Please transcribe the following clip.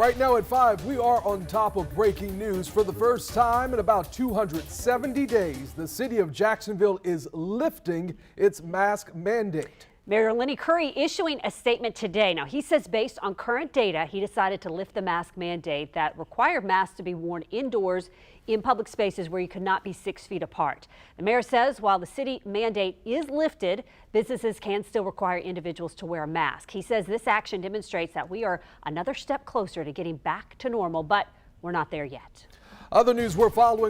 Right now at 5, we are on top of breaking news. For the first time in about 270 days, the city of Jacksonville is lifting its mask mandate. Mayor Lenny Curry issuing a statement today. Now, he says based on current data, he decided to lift the mask mandate that required masks to be worn indoors in public spaces where you could not be 6 feet apart. The mayor says while the city mandate is lifted, businesses can still require individuals to wear a mask. He says this action demonstrates that we are another step closer to getting back to normal, but we're not there yet. Other news we're following.